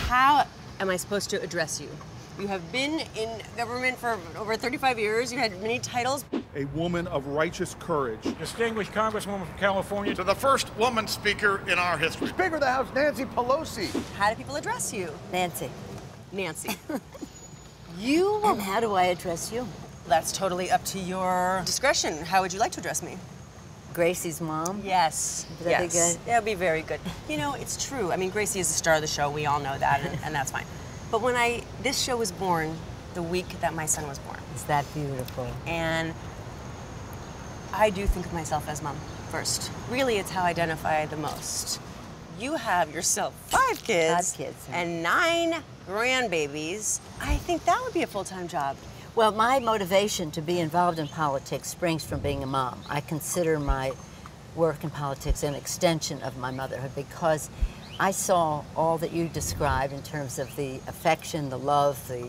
How am I supposed to address you? You have been in government for over 35 years. You had many titles. A woman of righteous courage. Distinguished Congresswoman from California. To the first woman speaker in our history. Speaker of the House, Nancy Pelosi. How do people address you? Nancy. Nancy. And how do I address you? That's totally up to your discretion. How would you like to address me? Gracie's mom? Yes. Would that be good? That would be very good. You know, it's true. I mean, Gracie is the star of the show. We all know that, and that's fine. But when this show was born the week that my son was born. Is that beautiful? And I do think of myself as mom first. Really, it's how I identify the most. You have yourself 5 kids. 5 kids. And 9 grandbabies. I think that would be a full-time job. Well, my motivation to be involved in politics springs from being a mom. I consider my work in politics an extension of my motherhood because I saw all that you described in terms of the affection, the love, the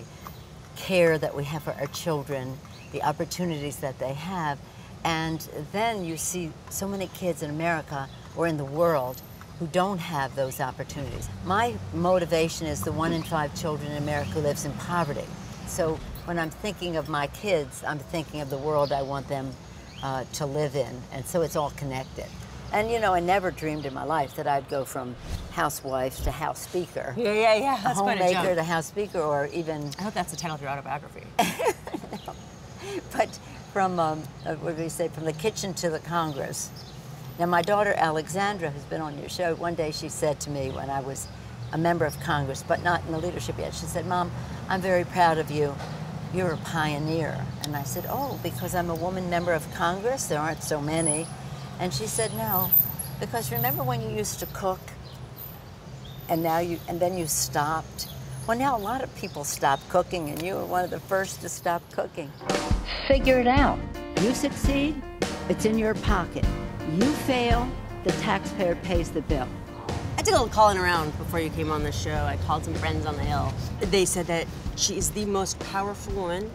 care that we have for our children, the opportunities that they have. And then you see so many kids in America or in the world who don't have those opportunities. My motivation is the 1 in 5 children in America who lives in poverty. So when I'm thinking of my kids, I'm thinking of the world I want them to live in. And so it's all connected. And you know, I never dreamed in my life that I'd go from housewife to House Speaker. Yeah. That's quite a jump. Homemaker to House Speaker, or even... I hope that's the title of your autobiography. No. But from, what do we say, from the kitchen to the Congress. Now, my daughter Alexandra, who's been on your show, one day she said to me when I was a member of Congress, but not in the leadership yet, she said, "Mom, I'm very proud of you. You're a pioneer." And I said, "Oh, because I'm a woman member of Congress? There aren't so many." And she said, "No, because remember when you used to cook and then you stopped? Well, now a lot of people stop cooking and you were one of the first to stop cooking." Figure it out. You succeed, it's in your pocket. You fail, the taxpayer pays the bill. I did a little calling around before you came on the show. I called some friends on the Hill. They said that she is the most powerful woman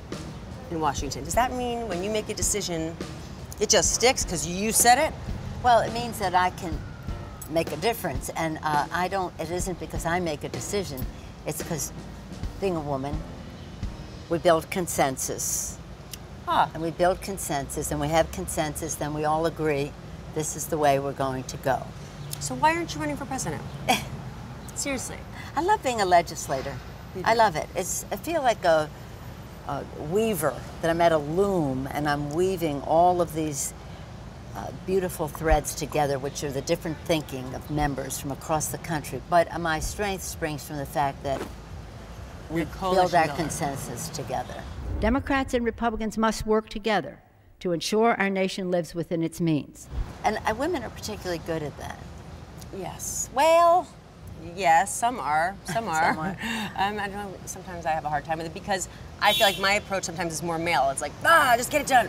in Washington. Does that mean when you make a decision, it just sticks because you said it? Well, it means that I can make a difference, and it isn't because I make a decision, it's because being a woman, we build consensus. And we build consensus, and we have consensus, then we all agree this is the way we're going to go. So why aren't you running for president? Seriously. I love being a legislator. I love it. I feel like a weaver, that I'm at a loom and I'm weaving all of these beautiful threads together, which are the different thinking of members from across the country. But my strength springs from the fact that we build our consensus together. Democrats and Republicans must work together to ensure our nation lives within its means. And women are particularly good at that. Yes. Well, yes, some are. Some are. Some are. I don't know, sometimes I have a hard time with it because I feel like my approach sometimes is more male. It's like, just get it done.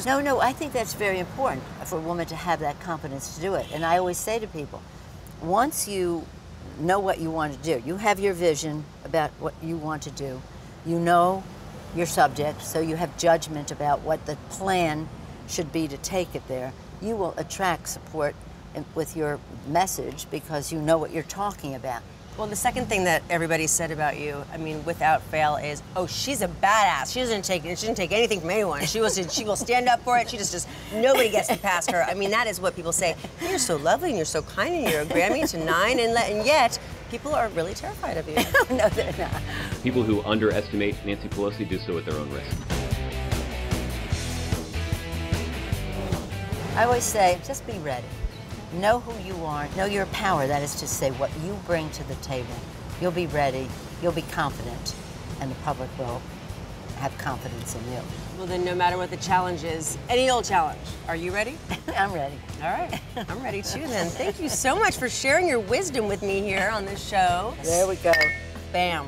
No, I think that's very important for a woman to have that confidence to do it. And I always say to people, once you know what you want to do, you have your vision about what you want to do, you know your subject, so you have judgment about what the plan should be to take it there, you will attract support with your message because you know what you're talking about. Well, the second thing that everybody said about you, I mean, without fail, is, oh, she's a badass. She didn't take anything from anyone. She will stand up for it. She just nobody gets to pass her. I mean, that is what people say. You're so lovely and you're so kind and you're a Grammy to 9, and yet people are really terrified of you. No, they're not. People who underestimate Nancy Pelosi do so at their own risk. I always say, just be ready. Know who you are, know your power, that is to say what you bring to the table. You'll be ready, you'll be confident, and the public will have confidence in you. Well then, no matter what the challenge is, any old challenge, are you ready? I'm ready. All right, I'm ready too then. Thank you so much for sharing your wisdom with me here on this show. There we go. Bam.